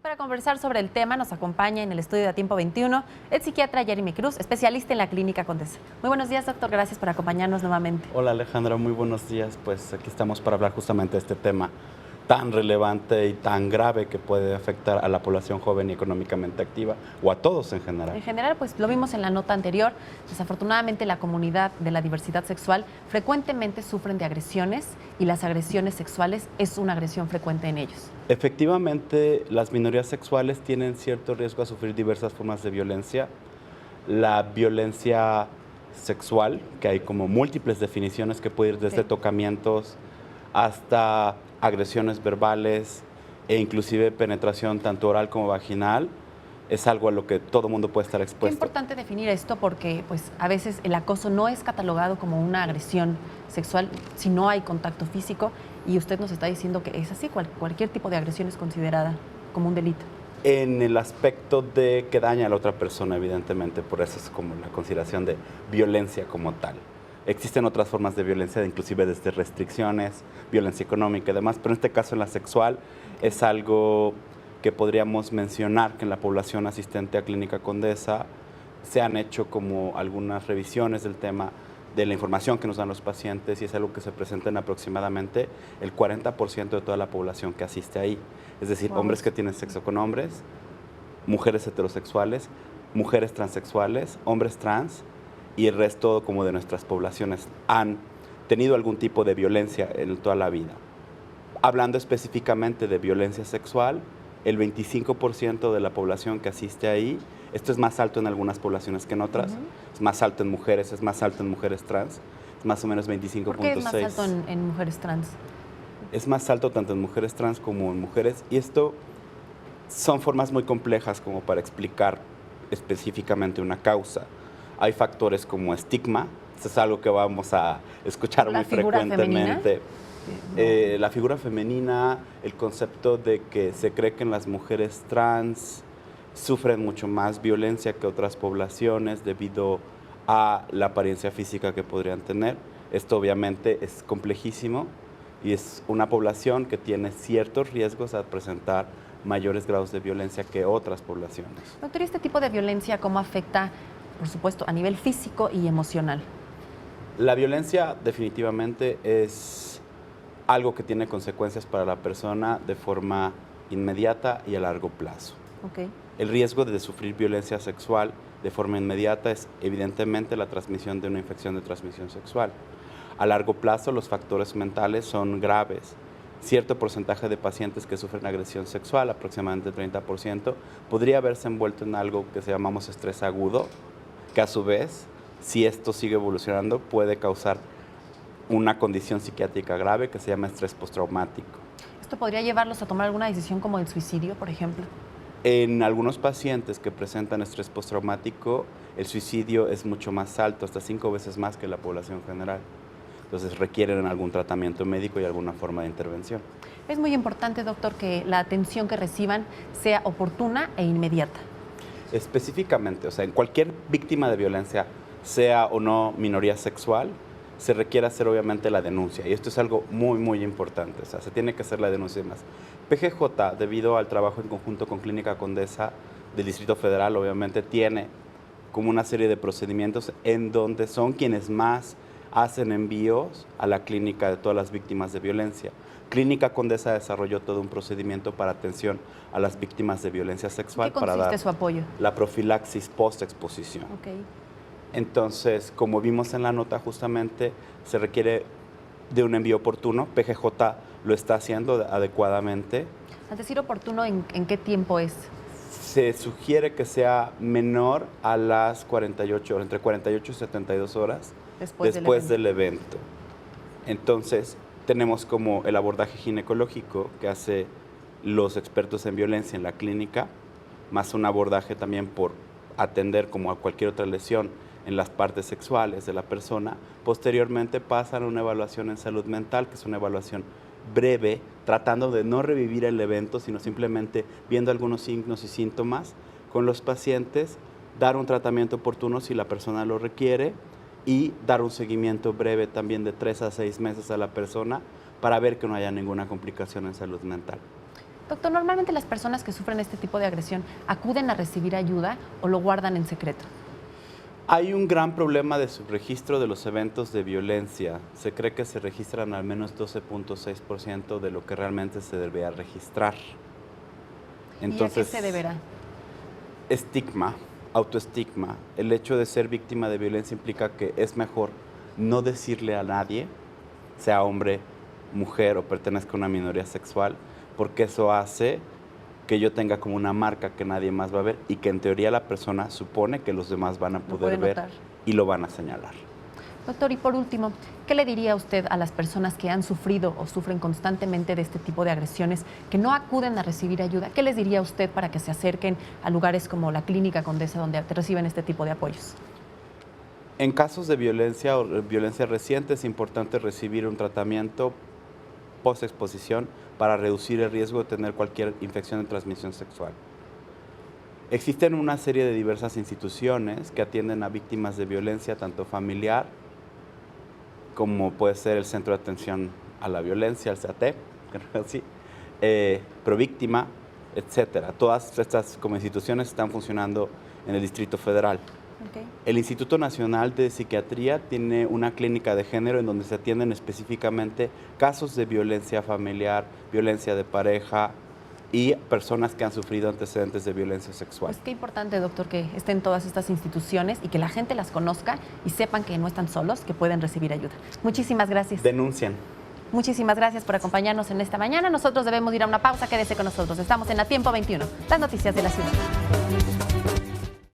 Para conversar sobre el tema nos acompaña en el estudio de A Tiempo 21 el psiquiatra Jeremy Cruz, especialista en la Clínica Condesa. Muy buenos días, doctor. Gracias por acompañarnos nuevamente. Hola Alejandra, muy buenos días. Pues aquí estamos para hablar justamente de este tema tan relevante y tan grave que puede afectar a la población joven y económicamente activa o a todos en general. En general, pues lo vimos en la nota anterior, desafortunadamente la comunidad de la diversidad sexual frecuentemente sufren de agresiones y las agresiones sexuales es una agresión frecuente en ellos. Efectivamente, las minorías sexuales tienen cierto riesgo a sufrir diversas formas de violencia. La violencia sexual, que hay como múltiples definiciones que puede ir desde tocamientos hasta agresiones verbales e inclusive penetración tanto oral como vaginal, es algo a lo que todo mundo puede estar Qué expuesto. importante definir esto porque pues, a veces el acoso no es catalogado como una agresión sexual si no hay contacto físico y usted nos está diciendo que es así, cualquier tipo de agresión es considerada como un delito. En el aspecto de que daña a la otra persona, evidentemente, por eso es como la consideración de violencia como tal. Existen otras formas de violencia, inclusive desde restricciones, violencia económica y demás, pero en este caso en la sexual es algo que podríamos mencionar que en la población asistente a Clínica Condesa se han hecho como algunas revisiones del tema de la información que nos dan los pacientes y es algo que se presenta en aproximadamente el 40% de toda la población que asiste ahí. Es decir, hombres que tienen sexo con hombres, mujeres heterosexuales, mujeres transexuales, hombres trans y el resto como de nuestras poblaciones han tenido algún tipo de violencia en toda la vida. Hablando específicamente de violencia sexual, el 25% de la población que asiste ahí, esto es más alto en algunas poblaciones que en otras, es más alto en mujeres, es más alto en mujeres trans, es más o menos 25.6. ¿Por qué es más alto en mujeres trans? Es más alto tanto en mujeres trans como en mujeres y esto son formas muy complejas como para explicar específicamente una causa. Hay factores como estigma, esto es algo que vamos a escuchar muy frecuentemente. La figura femenina, el concepto de que se cree que en las mujeres trans sufren mucho más violencia que otras poblaciones debido a la apariencia física que podrían tener. Esto obviamente es complejísimo y es una población que tiene ciertos riesgos a presentar mayores grados de violencia que otras poblaciones. Doctor, ¿y este tipo de violencia cómo afecta, por supuesto, a nivel físico y emocional? La violencia definitivamente es algo que tiene consecuencias para la persona de forma inmediata y a largo plazo. Okay. El riesgo de sufrir violencia sexual de forma inmediata es evidentemente la transmisión de una infección de transmisión sexual. A largo plazo los factores mentales son graves. Cierto porcentaje de pacientes que sufren agresión sexual, aproximadamente el 30%, podría haberse envuelto en algo que llamamos estrés agudo, que a su vez, si esto sigue evolucionando, puede causar una condición psiquiátrica grave que se llama estrés postraumático. ¿Esto podría llevarlos a tomar alguna decisión como el suicidio, por ejemplo? En algunos pacientes que presentan estrés postraumático, el suicidio es mucho más alto, hasta 5 veces más que la población general. Entonces requieren algún tratamiento médico y alguna forma de intervención. Es muy importante, doctor, que la atención que reciban sea oportuna e inmediata. Específicamente, o sea, en cualquier víctima de violencia, sea o no minoría sexual, se requiere hacer obviamente la denuncia y esto es algo muy, muy importante, o sea, se tiene que hacer la denuncia y demás. PGJ, debido al trabajo en conjunto con Clínica Condesa del Distrito Federal, obviamente tiene como una serie de procedimientos en donde son quienes más hacen envíos a la clínica de todas las víctimas de violencia. Clínica Condesa desarrolló todo un procedimiento para atención a las víctimas de violencia sexual. ¿En qué consiste para dar su apoyo? La profilaxis post-exposición. Okay. Entonces, como vimos en la nota, justamente se requiere de un envío oportuno. PGJ lo está haciendo adecuadamente. Al decir oportuno, ¿en qué tiempo es? Se sugiere que sea menor a las 48 horas, entre 48 y 72 horas después del evento. Entonces, tenemos como el abordaje ginecológico que hace los expertos en violencia en la clínica, más un abordaje también por atender como a cualquier otra lesión en las partes sexuales de la persona. Posteriormente pasan a una evaluación en salud mental, que es una evaluación breve, tratando de no revivir el evento, sino simplemente viendo algunos signos y síntomas con los pacientes, dar un tratamiento oportuno si la persona lo requiere y dar un seguimiento breve también de 3 a 6 meses a la persona para ver que no haya ninguna complicación en salud mental. Doctor, normalmente las personas que sufren este tipo de agresión acuden a recibir ayuda o lo guardan en secreto. Hay un gran problema de subregistro de los eventos de violencia. Se cree que se registran al menos 12.6% de lo que realmente se debería registrar. Entonces, ¿y a qué se deberá? Estigma, autoestigma. El hecho de ser víctima de violencia implica que es mejor no decirle a nadie, sea hombre, mujer o pertenezca a una minoría sexual, porque eso hace que yo tenga como una marca que nadie más va a ver y que en teoría la persona supone que los demás van a poder ver y lo van a señalar. Doctor, y por último, ¿qué le diría usted a las personas que han sufrido o sufren constantemente de este tipo de agresiones, que no acuden a recibir ayuda? ¿Qué les diría usted para que se acerquen a lugares como la Clínica Condesa, donde reciben este tipo de apoyos? En casos de violencia o violencia reciente es importante recibir un tratamiento post-exposición para reducir el riesgo de tener cualquier infección de transmisión sexual. Existen una serie de diversas instituciones que atienden a víctimas de violencia, tanto familiar como puede ser el Centro de Atención a la Violencia, el CAT, Províctima, etcétera. Todas estas como instituciones están funcionando en el Distrito Federal. Okay. El Instituto Nacional de Psiquiatría tiene una clínica de género en donde se atienden específicamente casos de violencia familiar, violencia de pareja y personas que han sufrido antecedentes de violencia sexual. Pues qué importante, doctor, que estén todas estas instituciones y que la gente las conozca y sepan que no están solos, que pueden recibir ayuda. Muchísimas gracias. Denuncien. Muchísimas gracias por acompañarnos en esta mañana. Nosotros debemos ir a una pausa. Quédese con nosotros. Estamos en A Tiempo 21, las noticias de la ciudad.